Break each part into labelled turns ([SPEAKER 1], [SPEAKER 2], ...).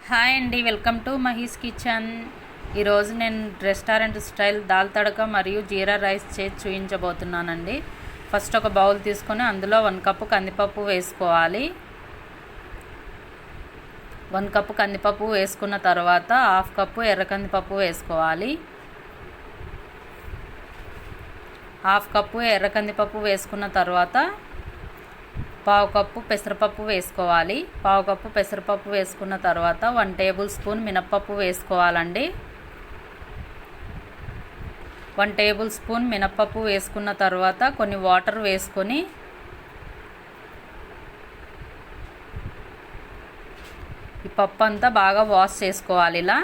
[SPEAKER 1] Hi అండి, welcome to Mahi's kitchen. ఈరోజు నేను రెస్టారెంట్ స్టైల్ దాల్ తడక మరియు జీరా రైస్ చేసి చూపించబోతున్నానండి. ఫస్ట్ ఒక బౌల్ తీసుకొని అందులో 1 కప్పు కందిపప్పు వేసుకోవాలి. 1 కప్పు కందిపప్పు వేసుకున్న తర్వాత 1/2 కప్పు ఎర్ర కందిపప్పు వేసుకోవాలి. 1/2 కప్పు ఎర్ర కందిపప్పు వేసుకున్న తర్వాత 1/2 కప్పు పెసరపప్పు వేసుకోవాలి. 1/2 కప్పు పెసరపప్పు వేసుకున్న తర్వాత 1 టేబుల్ స్పూన్ మినప్పప్పు వేసుకోవాలండి. 1 టేబుల్ స్పూన్ మినప్పప్పు వేసుకున్న తర్వాత కొన్ని వాటర్ వేసుకొని ఈ పప్పు అంతా బాగా వాష్ చేసుకోవాలి. ఇలా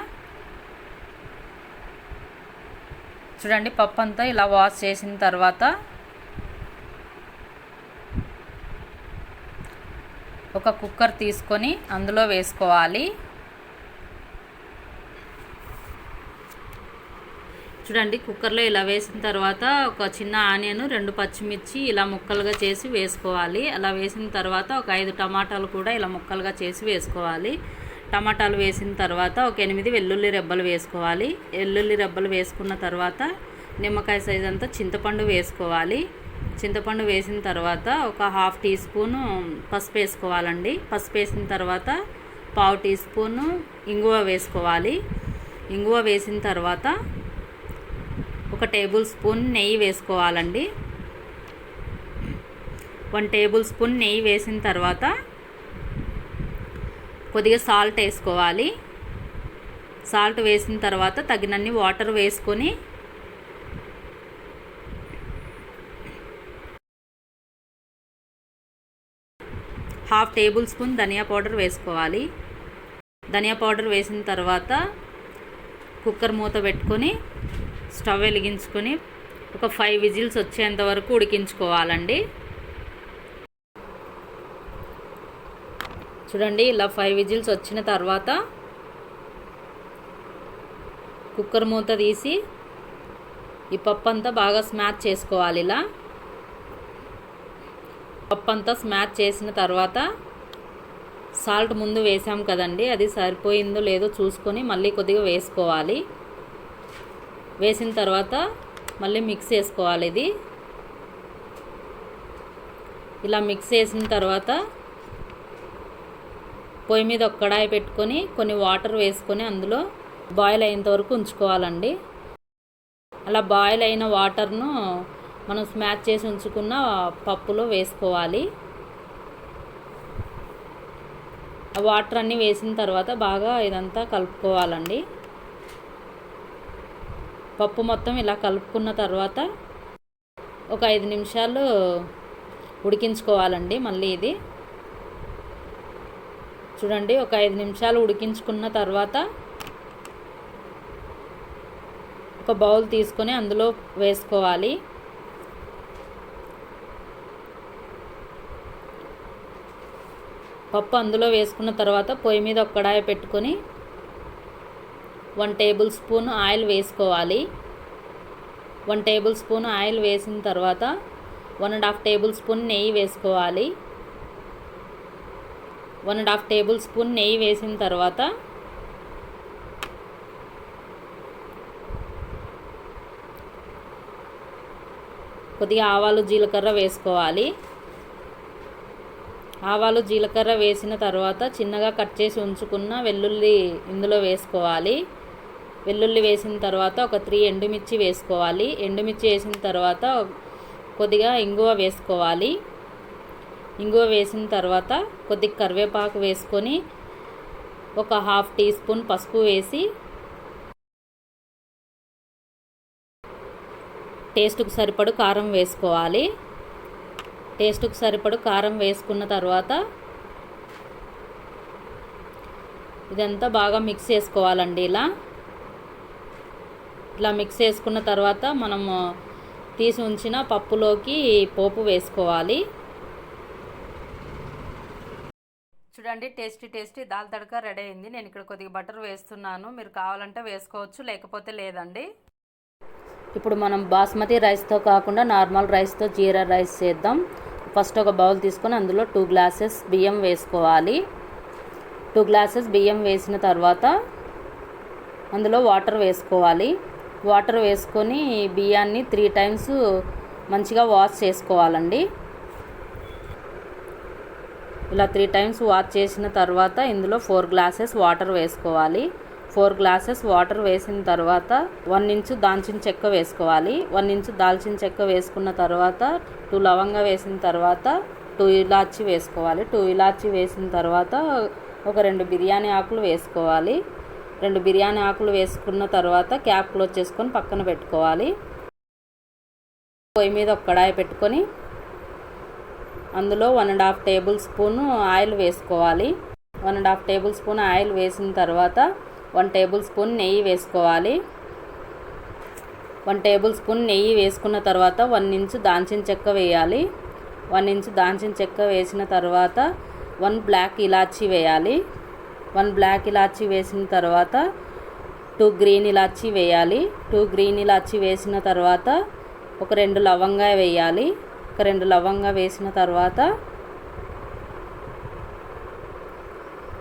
[SPEAKER 1] చూడండి, పప్పు అంతా ఇలా వాష్ చేసిన తర్వాత ఒక కుక్కర్ తీసుకొని అందులో వేసుకోవాలి. చూడండి, కుక్కర్లో ఇలా వేసిన తర్వాత ఒక చిన్న ఆనియన్, 2 పచ్చిమిర్చి ఇలా ముక్కలుగా చేసి వేసుకోవాలి. అలా వేసిన తర్వాత ఒక 5 టమాటాలు కూడా ఇలా ముక్కలుగా చేసి వేసుకోవాలి. టమాటాలు వేసిన తర్వాత ఒక 8 వెల్లుల్లి రెబ్బలు వేసుకోవాలి. వెల్లుల్లి రెబ్బలు వేసుకున్న తర్వాత నిమ్మకాయ సైజ్ అంతా చింతపండు వేసుకోవాలి. చింతపండు వేసిన తర్వాత ఒక 1/2 టీ స్పూను పసుపు వేసుకోవాలండి. పసుపు వేసిన తర్వాత 1/4 టీ స్పూను ఇంగువ వేసుకోవాలి. ఇంగువ వేసిన తర్వాత ఒక టేబుల్ స్పూన్ నెయ్యి వేసుకోవాలండి. 1 టేబుల్ స్పూన్ నెయ్యి వేసిన తర్వాత కొద్దిగా సాల్ట్ వేసుకోవాలి. సాల్ట్ వేసిన తర్వాత తగినన్ని వాటర్ వేసుకొని 1/2 టేబుల్ స్పూన్ ధనియా పౌడర్ వేసుకోవాలి. ధనియా పౌడర్ వేసిన తర్వాత కుక్కర్ మూత పెట్టుకొని స్టవ్ వెలిగించుకొని ఒక 5 విజిల్స్ వచ్చేంత వరకు ఉడికించుకోవాలండి. చూడండి, ఇలా 5 విజిల్స్ వచ్చిన తర్వాత కుక్కర్ మూత తీసి ఈ పప్పు అంతా బాగా స్మాష్ చేసుకోవాలి. ఇలా పప్పు అంతా స్మాష్ చేసిన తర్వాత సాల్ట్ ముందు వేసాం కదండి, అది సరిపోయిందో లేదో చూసుకొని మళ్ళీ కొద్దిగా వేసుకోవాలి. వేసిన తర్వాత మళ్ళీ మిక్స్ చేసుకోవాలి. ఇది ఇలా మిక్స్ చేసిన తర్వాత పొయ్యి మీద ఒక కడాయి పెట్టుకొని కొన్ని వాటర్ వేసుకొని అందులో బాయిల్ అయ్యేంత వరకు ఉంచుకోవాలండి. అలా బాయిల్ అయిన వాటర్ను మనం స్మాష్ చేసి ఉంచుకున్న పప్పులో వేసుకోవాలి. ఆ వాటర్ అన్నీ వేసిన తర్వాత బాగా ఇదంతా కలుపుకోవాలండి. పప్పు మొత్తం ఇలా కలుపుకున్న తర్వాత ఒక 5 నిమిషాలు ఉడికించుకోవాలండి. మళ్ళీ ఇది చూడండి, ఒక 5 నిమిషాలు ఉడికించుకున్న తర్వాత ఒక బౌల్ తీసుకొని అందులో వేసుకోవాలి. పప్పు అందులో వేసుకున్న తర్వాత పొయ్యి మీద ఒక కడాయి పెట్టుకొని 1 టేబుల్ స్పూన్ ఆయిల్ వేసుకోవాలి. 1 టేబుల్ స్పూన్ ఆయిల్ వేసిన తర్వాత 1.5 టేబుల్ స్పూన్ నెయ్యి వేసుకోవాలి. 1.5 టేబుల్ స్పూన్ నెయ్యి వేసిన తర్వాత కొద్దిగా ఆవాలు జీలకర్ర వేసుకోవాలి. ఆవాలు జీలకర్ర వేసిన తర్వాత చిన్నగా కట్ చేసి ఉంచుకున్న వెల్లుల్లి ఇందులో వేసుకోవాలి. వెల్లుల్లి వేసిన తర్వాత ఒక 3 ఎండుమిర్చి వేసుకోవాలి. ఎండుమిర్చి వేసిన తర్వాత కొద్దిగా ఇంగువ వేసుకోవాలి. ఇంగువ వేసిన తర్వాత కొద్దిగా కరివేపాకు వేసుకొని ఒక 1/2 టీ స్పూన్ పసుపు వేసి టేస్ట్కు సరిపడు కారం వేసుకోవాలి. టేస్ట్కి సరిపడు కారం వేసుకున్న తర్వాత ఇదంతా బాగా మిక్స్ చేసుకోవాలండి. ఇలా మిక్స్ చేసుకున్న తర్వాత మనము తీసి ఉంచిన పప్పులోకి పోపు వేసుకోవాలి. చూడండి, టేస్టీ దాల్ తడక రెడీ అయింది. నేను ఇక్కడ కొద్దిగా బటర్ వేస్తున్నాను. మీరు కావాలంటే వేసుకోవచ్చు, లేకపోతే లేదండి. ఇప్పుడు మనం బాస్మతి రైస్తో కాకుండా నార్మల్ రైస్తో జీరా రైస్ చేద్దాం. ఫస్ట్ ఒక బౌల్ తీసుకొని అందులో 2 గ్లాసెస్ బియ్యం వేసుకోవాలి. 2 గ్లాసెస్ బియ్యం వేసిన తర్వాత అందులో వాటర్ వేసుకోవాలి. వాటర్ వేసుకొని బియ్యాన్ని 3 టైమ్స్ మంచిగా వాష్ చేసుకోవాలండి. ఇలా 3 టైమ్స్ వాష్ చేసిన తర్వాత ఇందులో 4 గ్లాసెస్ వాటర్ వేసుకోవాలి. 4 గ్లాసెస్ వాటర్ వేసిన తర్వాత 1 ఇంచు దాల్చిన చెక్క వేసుకోవాలి. 1 ఇంచు దాల్చిన చెక్క వేసుకున్న తర్వాత 2 లవంగా వేసిన తర్వాత 2 ఇలాచి వేసుకోవాలి. 2 ఇలాచి వేసిన తర్వాత ఒక 2 బిర్యానీ ఆకులు వేసుకోవాలి. 2 బిర్యానీ ఆకులు వేసుకున్న తర్వాత క్యాప్ క్లోజ్ చేసుకొని పక్కన పెట్టుకోవాలి. పొయ్యి మీద ఒక కడాయి పెట్టుకొని అందులో 1.5 టేబుల్ స్పూన్ ఆయిల్ వేసుకోవాలి. 1.5 టేబుల్ స్పూన్ ఆయిల్ వేసిన తర్వాత 1 టేబుల్ స్పూన్ నెయ్యి వేసుకోవాలి. 1 టేబుల్ స్పూన్ నెయ్యి వేసుకున్న తర్వాత 1 ఇంచు దాల్చిన చెక్క వేయాలి. 1 ఇంచు దాల్చిన చెక్క వేసిన తర్వాత 1 బ్లాక్ ఇలాచీ వేయాలి. 1 బ్లాక్ ఇలాచీ వేసిన తర్వాత 2 గ్రీన్ ఇలాచీ వేయాలి. 2 గ్రీన్ ఇలాచీ వేసిన తర్వాత ఒక 2 లవంగా వేయాలి. ఒక 2 లవంగా వేసిన తర్వాత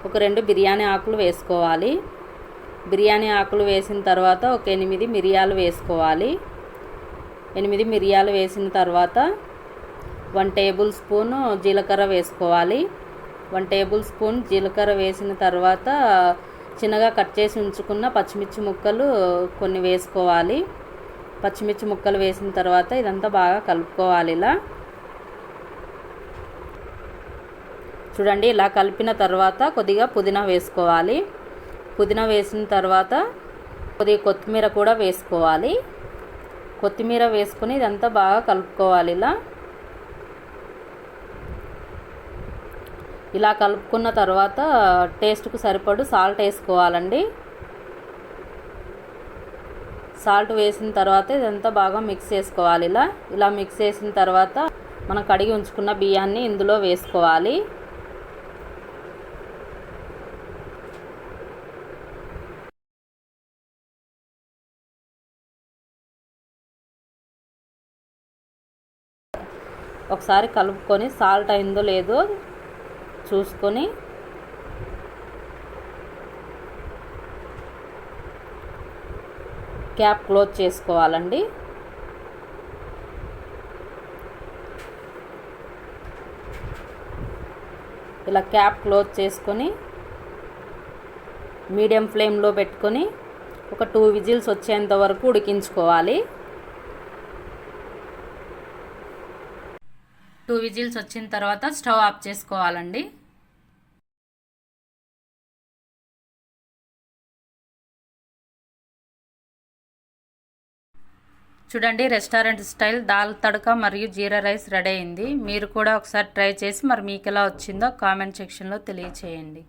[SPEAKER 1] ఒక 2 బిర్యానీ ఆకులు వేసుకోవాలి. బిర్యానీ ఆకులు వేసిన తర్వాత ఒక 8 మిరియాలు వేసుకోవాలి. 8 మిరియాలు వేసిన తర్వాత 1 టేబుల్ స్పూన్ జీలకర్ర వేసుకోవాలి. 1 టేబుల్ స్పూన్ జీలకర్ర వేసిన తర్వాత చిన్నగా కట్ చేసి ఉంచుకున్న పచ్చిమిర్చి ముక్కలు కొన్ని వేసుకోవాలి. పచ్చిమిర్చి ముక్కలు వేసిన తర్వాత ఇదంతా బాగా కలుపుకోవాలి. ఇలా చూడండి. ఇలా కలిపిన తర్వాత కొద్దిగా పుదీనా వేసుకోవాలి. పుదీనా వేసిన తర్వాత కొద్దిగా కొత్తిమీర కూడా వేసుకోవాలి. కొత్తిమీర వేసుకొని ఇదంతా బాగా కలుపుకోవాలి. ఇలా కలుపుకున్న తర్వాత టేస్ట్కు సరిపడు సాల్ట్ వేసుకోవాలండి. సాల్ట్ వేసిన తర్వాత ఇదంతా బాగా మిక్స్ చేసుకోవాలి. ఇలా మిక్స్ చేసిన తర్వాత మనం కడిగి ఉంచుకున్న బియ్యాన్ని ఇందులో వేసుకోవాలి. ఒకసారి కలుపుకొని సాల్ట్ అయిందో లేదో చూసుకొని క్యాప్ క్లోజ్ చేసుకోవాలండి. ఇలా క్యాప్ క్లోజ్ చేసుకొని మీడియం ఫ్లేమ్లో పెట్టుకొని ఒక 2 విజిల్స్ వచ్చేంత వరకు ఉడికించుకోవాలి. 2 విజిల్స్ వచ్చిన తర్వాత స్టవ్ ఆఫ్ చేసుకోవాలండి. చూడండి, రెస్టారెంట్ స్టైల్ దాల్ తడక మరియు జీరా రైస్ రెడీ అయింది. మీరు కూడా ఒకసారి ట్రై చేసి మరి మీకు ఎలా వచ్చిందో కామెంట్ సెక్షన్లో తెలియచేయండి.